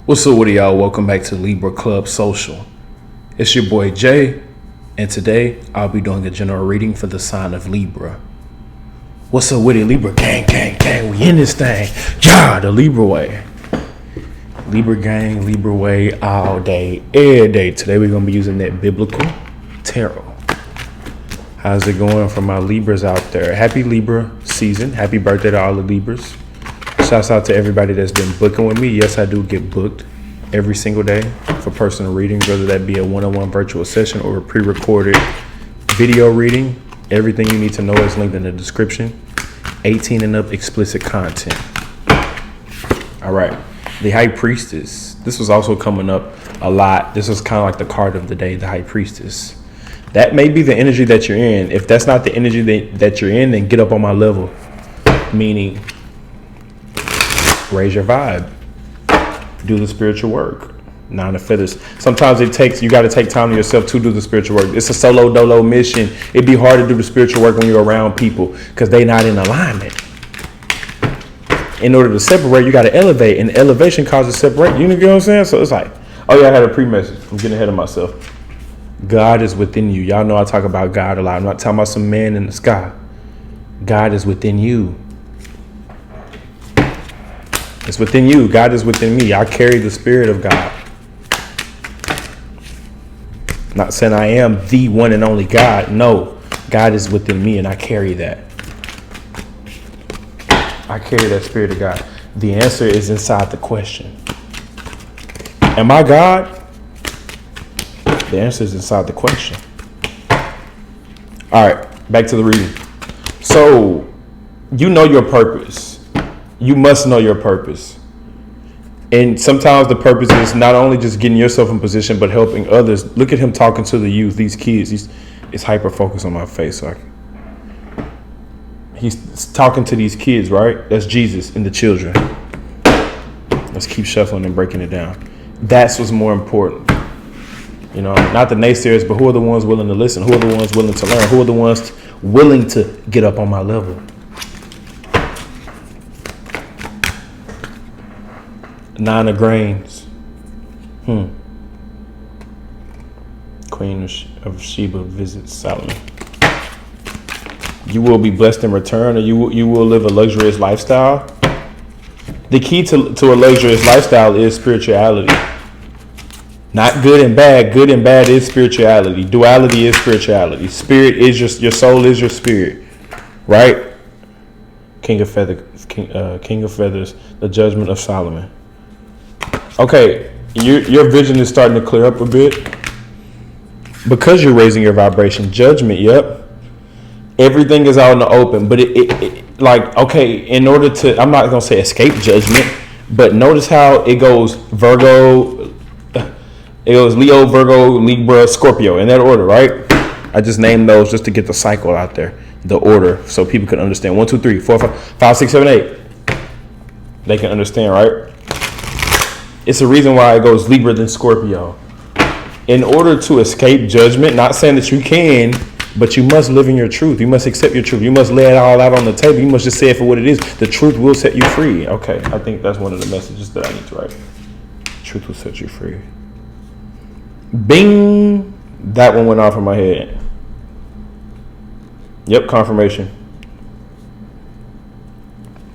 What's up with y'all? Welcome back to Libra Club Social. It's your boy Jay, and today I'll be doing a general reading for the sign of Libra. What's up with it, Libra? Gang, gang, gang. We in this thing. Yeah, the Libra way. Libra gang, Libra way, all day, every day. Today we're gonna be using that biblical tarot. How's it going for my Libras out there? Happy Libra season. Happy birthday to all the Libras. Shouts out to everybody that's been booking with me. Yes, I do get booked every single day for personal readings, whether that be a one-on-one virtual session or a pre-recorded video reading. Everything you need to know is linked in the description. 18 and up explicit content. All right. The High Priestess. This was also coming up a lot. This was kind of like the card of the day, the High Priestess. That may be the energy that you're in. If that's not the energy that you're in, then get up on my level. Meaning, raise your vibe. Do the spiritual work. Nine of Feathers. Sometimes you got to take time to yourself to do the spiritual work. It's a solo dolo mission. It'd be hard to do the spiritual work when you're around people because they're not in alignment. In order to separate, you got to elevate, and elevation causes separate. You know what I'm saying? So it's like, oh yeah, I had a pre-message. I'm getting ahead of myself. God is within you. Y'all know I talk about God a lot. I'm not talking about some man in the sky. God is within you. It's within you. God is within me. I carry the spirit of God. Not saying I am the one and only God. No, God is within me and I carry that. I carry that spirit of God. The answer is inside the question. Am I God? The answer is inside the question. All right, back to the reading. So, you know your purpose. You must know your purpose. And sometimes the purpose is not only just getting yourself in position, but helping others. Look at him talking to the youth, these kids. It's hyper focused on my face. So he's talking to these kids, right? That's Jesus and the children. Let's keep shuffling and breaking it down. That's what's more important. You know, not the naysayers, but who are the ones willing to listen? Who are the ones willing to learn? Who are the ones willing to get up on my level? Nine of Grains. Queen of Sheba visits Solomon. You will be blessed in return, or you will live a luxurious lifestyle. The key to a luxurious lifestyle is spirituality. Not good and bad. Good and bad is spirituality. Duality is spirituality. Spirit is your soul is your spirit. Right? King of Feathers, the judgment of Solomon. Okay, your vision is starting to clear up a bit because you're raising your vibration. Judgment, yep. Everything is out in the open, but it like, okay, in order to, I'm not going to say escape judgment, but notice how it goes Virgo, it goes Leo, Virgo, Libra, Scorpio, in that order, right? I just named those just to get the cycle out there, the order, so people can understand. 1, 2, 3, 4, 5, 6, 7, 8. They can understand, right? It's a reason why it goes Libra than Scorpio. In order to escape judgment, not saying that you can, but you must live in your truth. You must accept your truth. You must lay it all out on the table. You must just say it for what it is. The truth will set you free. Okay, I think that's one of the messages that I need to write. Truth will set you free. Bing! That one went off in my head. Yep, confirmation.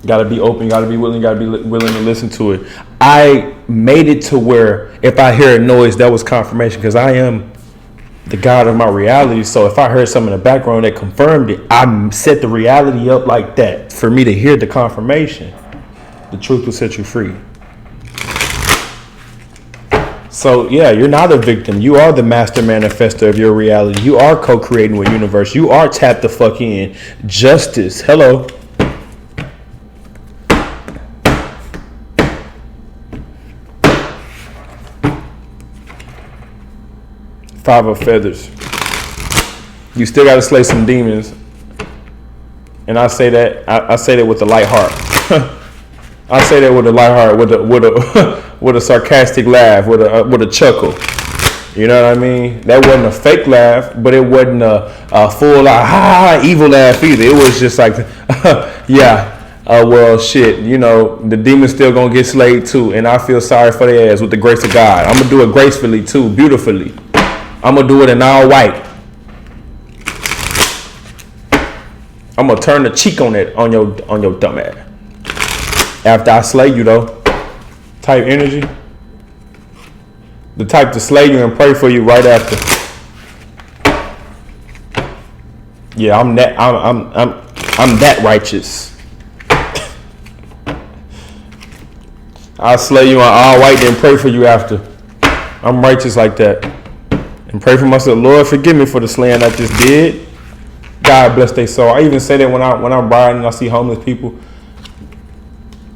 Got to be open, got to be willing, got to be willing to listen to it. I made it to where if I hear a noise, that was confirmation because I am the God of my reality. So if I heard something in the background that confirmed it, I set the reality up like that for me to hear the confirmation. The truth will set you free. So yeah, you're not a victim. You are the master manifester of your reality. You are co-creating with universe. You are tapped the fuck in. Justice. Hello. Five of Feathers. You still got to slay some demons, and I say that I say that with a light heart. I say that with a light heart, with a sarcastic laugh, with a chuckle. You know what I mean? That wasn't a fake laugh, but it wasn't a full evil laugh either. It was just like, yeah, Well, shit, you know, the demons still gonna get slayed too, and I feel sorry for their ass with the grace of God. I'm gonna do it gracefully too, beautifully. I'm gonna do it in all white. I'm gonna turn the cheek on it on your dumb ass. After I slay you though, type energy. The type to slay you and pray for you right after. Yeah, I'm that righteous. I'll slay you on all white and pray for you after. I'm righteous like that. And pray for myself. Lord, forgive me for the slaying I just did. God bless their soul. I even say that when I'm riding and I see homeless people.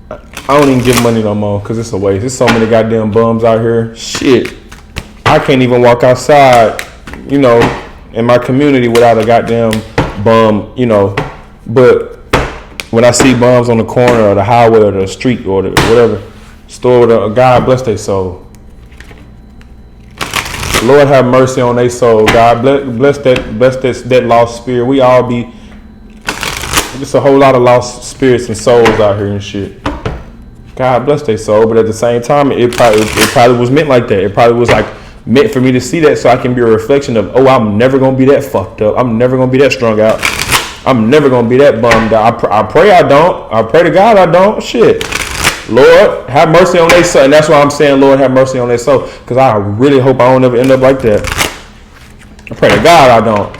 I don't even give money no more because it's a waste. There's so many goddamn bums out here. Shit. I can't even walk outside, you know, in my community without a goddamn bum, you know. But when I see bums on the corner or the highway or the street or the whatever store, God bless their soul. Lord have mercy on their soul. God bless that lost spirit. We all be, there's a whole lot of lost spirits and souls out here and shit. God bless their soul, but at the same time, it probably was meant like that. It probably was like meant for me to see that so I can be a reflection of, oh, I'm never gonna be that fucked up. I'm never gonna be that strung out. I'm never gonna be that bummed out. I pray I don't. I pray to God I don't. Shit. Lord, have mercy on their soul. And that's why I'm saying, Lord, have mercy on their soul. Because I really hope I don't ever end up like that. I pray to God I don't.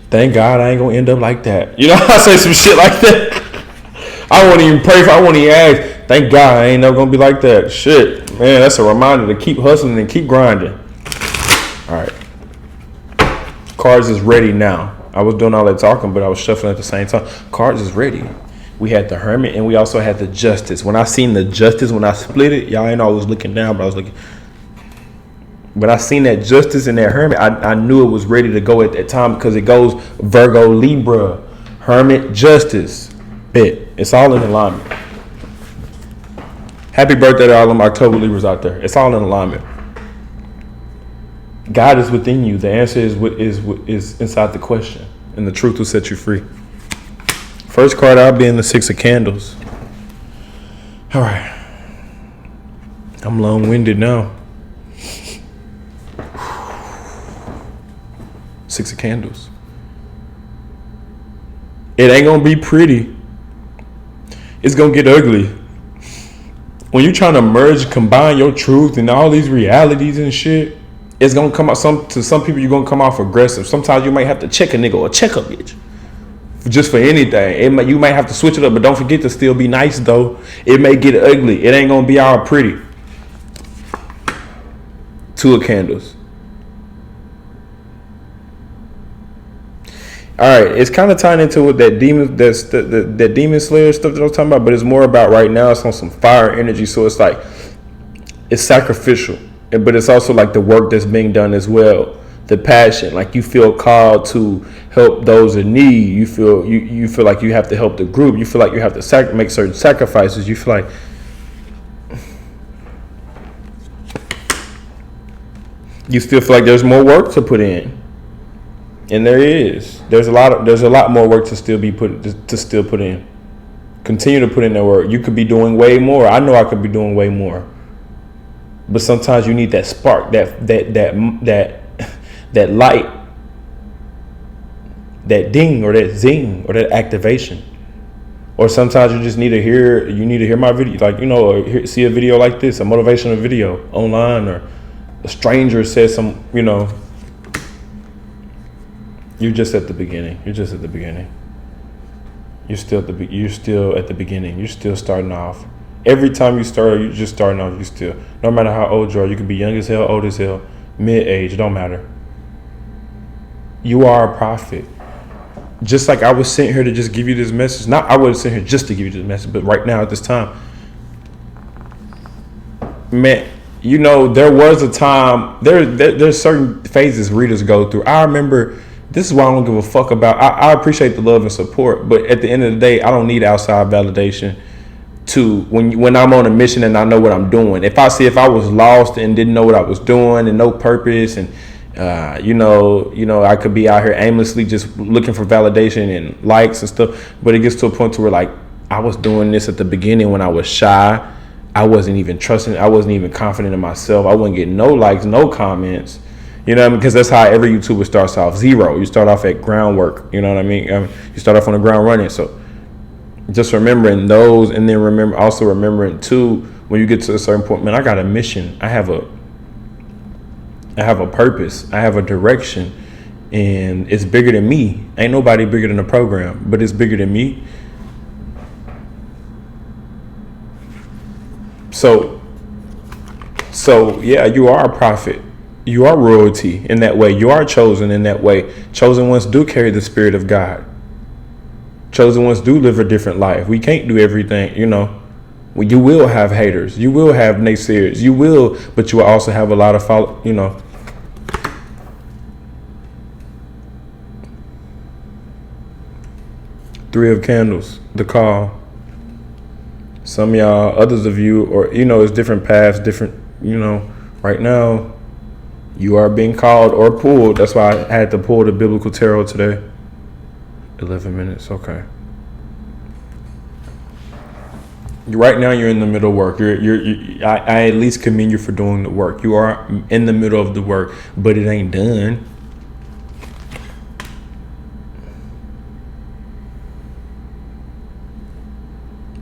Thank God I ain't going to end up like that. You know, I say some shit like that. I won't even pray for, I won't even ask. Thank God I ain't never going to be like that. Shit. Man, that's a reminder to keep hustling and keep grinding. All right. Cards is ready now. I was doing all that talking, but I was shuffling at the same time. Cards is ready. We had the Hermit and we also had the Justice. When I seen the Justice, when I split it, y'all ain't know I was looking down, but I was looking. When I seen that Justice and that Hermit, I knew it was ready to go at that time because it goes Virgo, Libra, Hermit, Justice. Bet. It's all in alignment. Happy birthday to all them October Libras out there. It's all in alignment. God is within you. The answer is inside the question, and the truth will set you free. First card I'll be in the Six of Candles. All right. I'm long-winded now. Six of Candles. It ain't gonna be pretty. It's gonna get ugly. When you're trying to merge, combine your truth and all these realities and shit, it's gonna come out to some people you're gonna come off aggressive. Sometimes you might have to check a nigga or check a bitch. Just for anything. You might have to switch it up, but don't forget to still be nice though. It may get ugly. It ain't gonna be all pretty. Two of Candles. All right, it's kind of tying into what that demon slayer stuff that I was talking about, but it's more about right now. It's on some fire energy, so it's like it's sacrificial, but it's also like the work that's being done as well. The passion, like you feel called to help those in need. You feel like you have to help the group. You feel like you have to make certain sacrifices. You feel like you still feel like there's more work to put in, and there is. There's a lot more work to still put in. Continue to put in that work. You could be doing way more. I know I could be doing way more, but sometimes you need that spark, that light, that ding or that zing or that activation. Or sometimes you just need to hear my video, like, you know, or see a video like this, a motivational video online, or a stranger says some, you know. You're just at the beginning. You're still at the beginning. You're still starting off. Every time you start, you're just starting off. No matter how old you are, you can be young as hell, old as hell, mid-age, it don't matter. You are a prophet. Just like I was sent here to just give you this message. Not I wasn't sent here just to give you this message, but right now at this time, man, you know, there was a time, there's certain phases readers go through. I remember, this is why I don't give a fuck about, I appreciate the love and support, but at the end of the day, I don't need outside validation to, when I'm on a mission and I know what I'm doing. If I was lost and didn't know what I was doing and no purpose and I could be out here aimlessly just looking for validation and likes and stuff. But it gets to a point to where like I was doing this at the beginning when I was shy. I wasn't even trusting. I wasn't even confident in myself. I wasn't getting no likes, no comments. You know what I mean? Because that's how every YouTuber starts off, zero. You start off at groundwork. You know what I mean? You start off on the ground running. So just remembering those, and then remembering too, when you get to a certain point, man, I got a mission. I have a purpose. I have a direction, and it's bigger than me. Ain't nobody bigger than the program, but it's bigger than me. So yeah, you are a prophet. You are royalty in that way. You are chosen in that way. Chosen ones do carry the spirit of God. Chosen ones do live a different life. We can't do everything, You will have haters. You will have naysayers. You will, but you will also have a lot of Three of Candles, the call. Some of y'all, others of you, or, it's different paths, different, right now, you are being called or pulled. That's why I had to pull the biblical tarot today. 11 minutes, okay. Right now, you're in the middle of work. I at least commend you for doing the work. You are in the middle of the work, but it ain't done.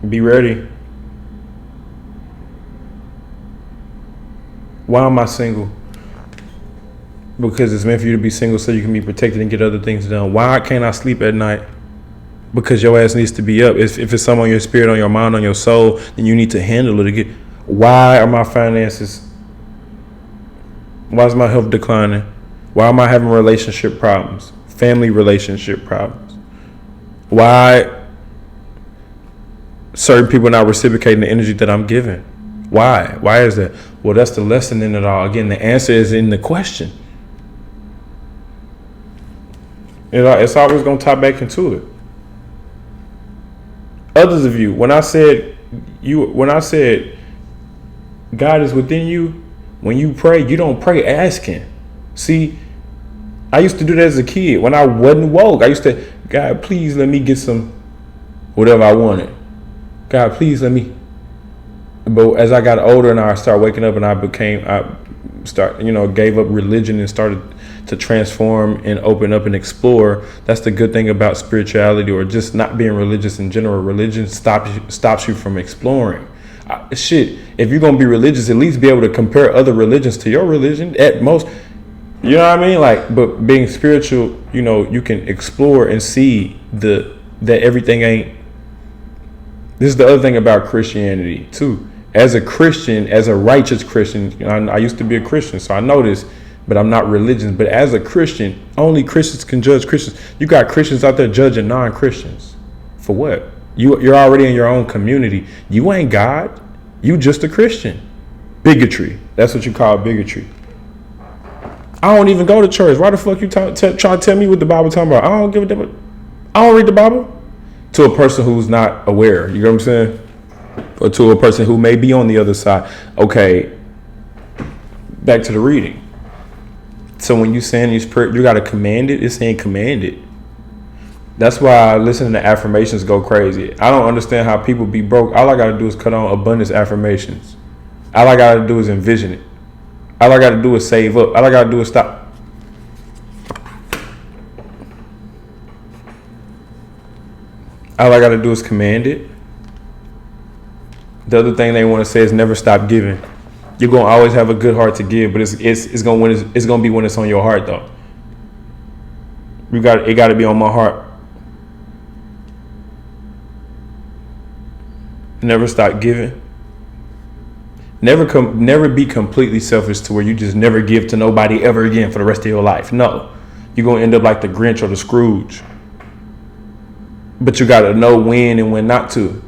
Be ready. Why am I single? Because it's meant for you to be single so you can be protected and get other things done. Why can't I sleep at night? Because your ass needs to be up. If it's something on your spirit, on your mind, on your soul, then you need to handle it again. Why are my finances? Why is my health declining? Why am I having relationship problems? Family relationship problems? Why certain people not reciprocating the energy that I'm giving? Why? Why is that? Well, that's the lesson in it all. Again, the answer is in the question. It's always going to tie back into it. Others of you, when I said God is within you, when you pray, you don't pray asking. See, I used to do that as a kid. When I wasn't woke, I used to, God, please let me get some whatever I wanted. God, please let me. But as I got older and I started waking up and gave up religion and started to transform and open up and explore. That's the good thing about spirituality, or just not being religious in general. Religion stops you from exploring. If you're gonna be religious, at least be able to compare other religions to your religion at most. You know what I mean? But being spiritual, you can explore and see that everything ain't. This is the other thing about Christianity too. As a Christian, as a righteous Christian, I used to be a Christian, so I know this, but I'm not religious. But as a Christian, only Christians can judge Christians. You got Christians out there judging non-Christians. For what? You're already in your own community. You ain't God. You just a Christian. Bigotry. That's what you call bigotry. I don't even go to church. Why the fuck you try to tell me what the Bible talking about? I don't give a damn. I don't read the Bible. To a person who's not aware. You know what I'm saying? Or to a person who may be on the other side. Okay, back to the reading. So when you saying these prayers, you got to command it. It's saying command it. That's why listening to affirmations go crazy. I don't understand how people be broke. All I got to do is cut on abundance affirmations. All I got to do is envision it. All I got to do is save up. All I got to do is stop. All I got to do is command it. The other thing they want to say is never stop giving. You're gonna always have a good heart to give, but it's gonna be when it's on your heart though. It got to be on my heart. Never stop giving. Never be completely selfish to where you just never give to nobody ever again for the rest of your life. No, you're gonna end up like the Grinch or the Scrooge. But you gotta know when and when not to.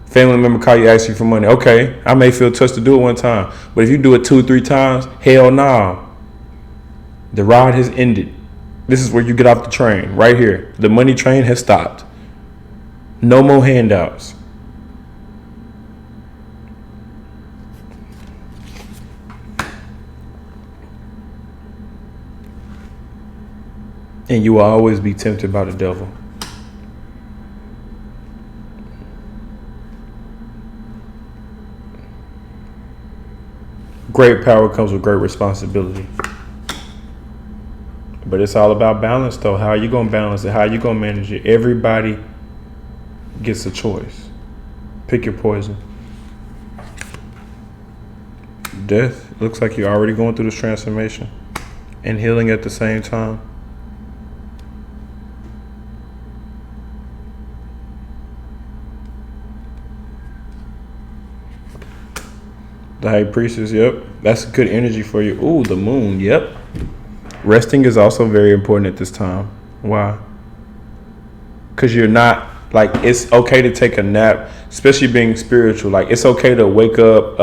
Family member call you, ask you for money. Okay, I may feel touched to do it one time, but if you do it 2-3 times, hell nah. The ride has ended. This is where you get off the train, right here. The money train has stopped. No more handouts. And you will always be tempted by the devil. Great power comes with great responsibility. But it's all about balance, though. How are you going to balance it? How are you going to manage it? Everybody gets a choice. Pick your poison. Death. Looks like you're already going through this transformation and healing at the same time. The High Priestess, yep. That's good energy for you. Ooh, the Moon, yep. Resting is also very important at this time. Why? Because you're not, like, it's okay to take a nap, especially being spiritual. Like, it's okay to wake up.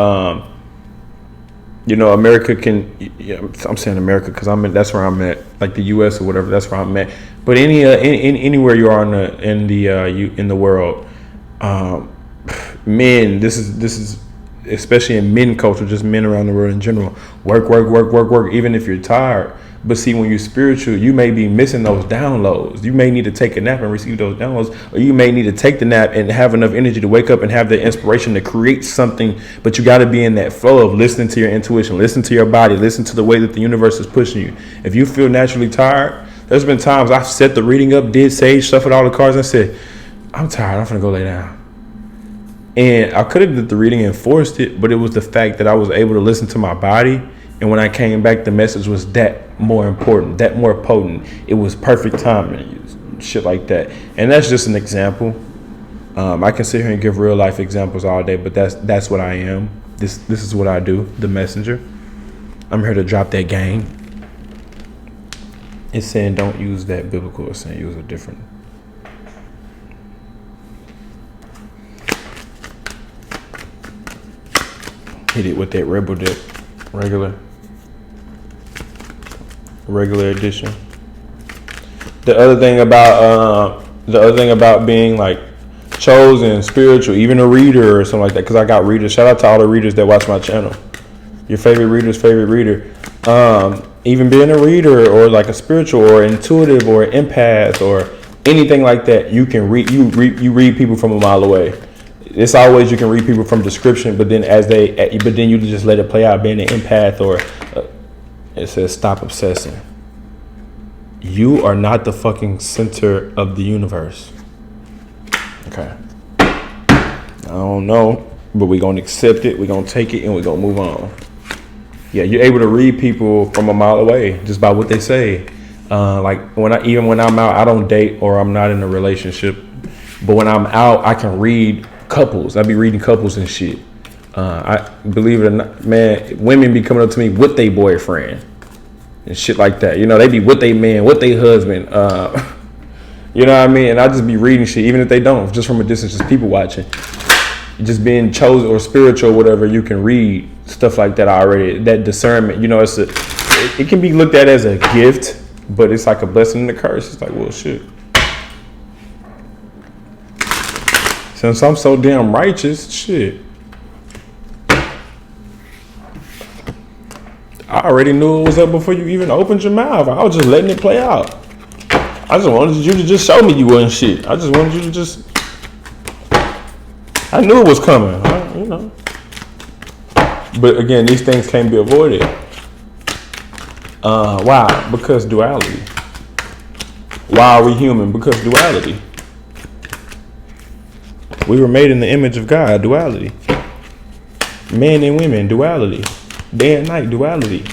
America can, I'm saying America because that's where I'm at, like the U.S. or whatever, that's where I'm at. But anywhere you are in the world, men, this is especially in men culture, just men around the world in general, work, even if you're tired. But see, when you're spiritual, you may be missing those downloads. You may need to take a nap and receive those downloads, or you may need to take the nap and have enough energy to wake up and have the inspiration to create something. But you got to be in that flow of listening to your intuition, listen to your body, listen to the way that the universe is pushing you. If you feel naturally tired, there's been times I've set the reading up, did sage, shuffled all the cards, and said, I'm tired, I'm gonna go lay down. And I could have did the reading and forced it, but it was the fact that I was able to listen to my body. And when I came back, the message was that more important, that more potent. It was perfect timing, shit like that. And that's just an example. I can sit here and give real life examples all day, but that's what I am. This is what I do, the messenger. I'm here to drop that game. It's saying don't use that biblical. It's saying use a different. Hit it with that rebel deck, regular edition. The other thing about being like chosen, spiritual, even a reader or something like that, because I got readers. Shout out to all the readers that watch my channel. Your favorite reader's favorite reader. Even being a reader or like a spiritual or intuitive or empath or anything like that, you can read. You read people from a mile away. It's always you can read people from description, but then you just let it play out. Being an empath or it says stop obsessing. You are not the fucking center of the universe. Okay. I don't know, but we're gonna accept it. We're gonna take it and we're gonna move on. Yeah, you're able to read people from a mile away just by what they say. Like when I'm out, I don't date or I'm not in a relationship. But when I'm out, I can read couples. I be reading couples and shit. I believe it or not, man, women be coming up to me with their boyfriend and shit like that. They be with their man, with their husband. You know what I mean? And I just be reading shit, even if they don't, just from a distance, just people watching. Just being chosen or spiritual, or whatever, you can read stuff like that already. That discernment, it can be looked at as a gift, but it's like a blessing and a curse. It's like, well, shit. Since I'm so damn righteous, shit. I already knew it was up before you even opened your mouth. I was just letting it play out. I just wanted you to just show me you wasn't shit. I just wanted you to just. I knew it was coming, But again, these things can't be avoided. Why? Because duality. Why are we human? Because duality. We were made in the image of God, duality. Men and women, duality. Day and night, duality.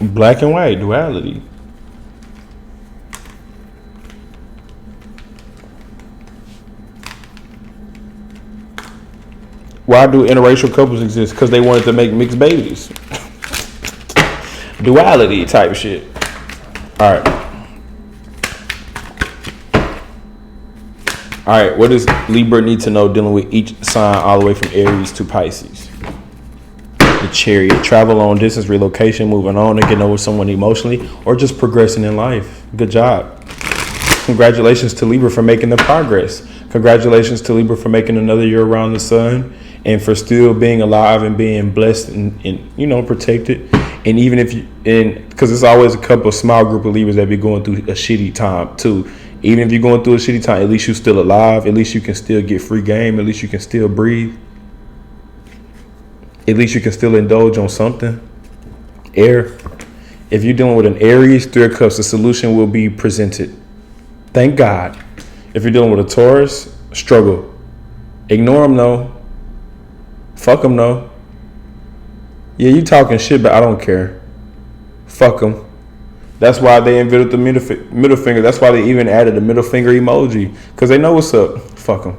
Black and white, duality. Why do interracial couples exist? Because they wanted to make mixed babies. Duality type shit. All right, what does Libra need to know dealing with each sign all the way from Aries to Pisces? The Chariot. Travel long distance, relocation, moving on, and getting over someone emotionally, or just progressing in life. Good job. Congratulations to Libra for making the progress. Congratulations to Libra for making another year around the sun and for still being alive and being blessed and protected. And even if you, and because it's always a couple of small group of Libras that be going through a shitty time too. Even if you're going through a shitty time, at least you're still alive. At least you can still get free game. At least you can still breathe. At least you can still indulge on something. Air. If you're dealing with an Aries, 3 of Cups, the solution will be presented. Thank God. If you're dealing with a Taurus, struggle. Ignore them, no. Fuck them, no. Yeah, you talking shit, but I don't care. Fuck them. That's why they invented the middle finger. That's why they even added the middle finger emoji. Because they know what's up. Fuck them.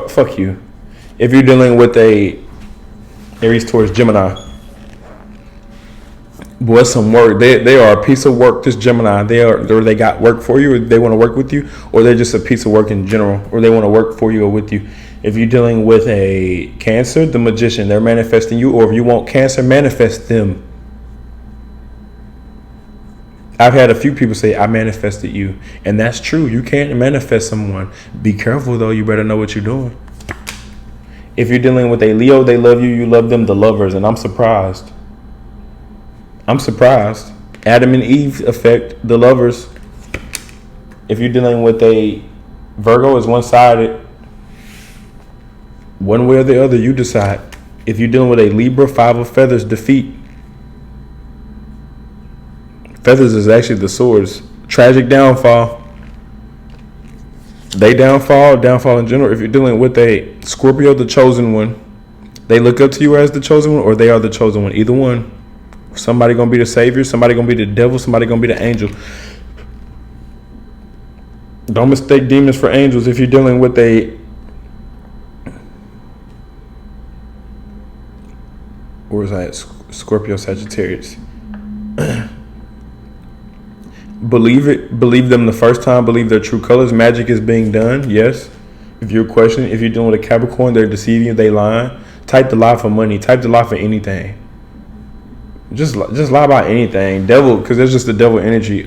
Fuck you. If you're dealing with a Aries, Taurus, Gemini, boy, some work. They are a piece of work. This Gemini, they got work for you, or they want to work with you, or they're just a piece of work in general, or they want to work for you or with you. If you're dealing with a Cancer, the Magician, they're manifesting you, or if you want Cancer, manifest them. I've had a few people say, I manifested you, and that's true. You can't manifest someone. Be careful though. You better know what you're doing. If you're dealing with a Leo, they love you, you love them, the Lovers, and I'm surprised. Adam and Eve effect, the Lovers. If you're dealing with a Virgo, is one-sided. One way or the other, you decide. If you're dealing with a Libra, 5 of Feathers, defeat. Feathers is actually the swords. Tragic downfall. They downfall in general. If you're dealing with a Scorpio, the chosen one, they look up to you as the chosen one, or they are the chosen one. Either one. Somebody gonna be the savior, somebody gonna be the devil, somebody gonna be the angel. Don't mistake demons for angels. If you're dealing with a Scorpio, Sagittarius. Believe them the first time, believe their true colors. Magic is being done, yes. If you're questioning, if you're dealing with a Capricorn, they're deceiving you, they lying. Type the lie for money, type the lie for anything. Just lie about anything. Devil, because there's just the devil energy.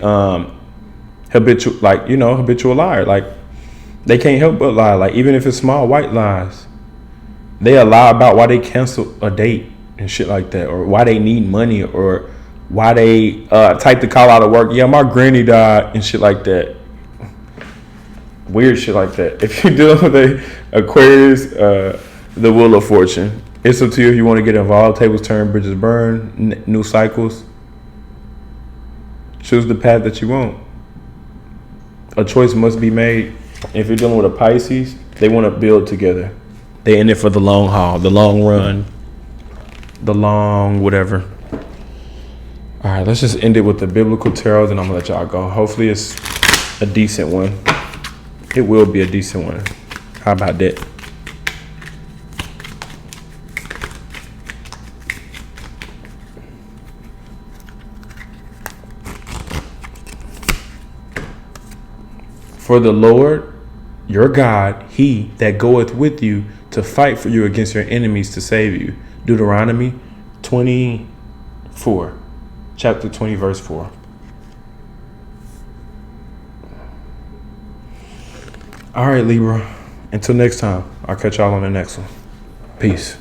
Habitual liar. Like, they can't help but lie. Like, even if it's small white lies, they'll lie about why they cancel a date and shit like that, or why they need money, or why they type the call out of work. Yeah, my granny died and shit like that. Weird shit like that. If you're dealing with a Aquarius, the Wheel of Fortune. It's up to you if you want to get involved. Tables turn, bridges burn, new cycles. Choose the path that you want. A choice must be made. If you're dealing with a Pisces, they want to build together. They in it for the long haul, the long run, the long whatever. All right, let's just end it with the biblical tarot, then I'm going to let y'all go. Hopefully it's a decent one. It will be a decent one. How about that? For the Lord, your God, he that goeth with you to fight for you against your enemies to save you. Deuteronomy 24, chapter 20, verse 4. All right, Libra. Until next time, I'll catch y'all on the next one. Peace.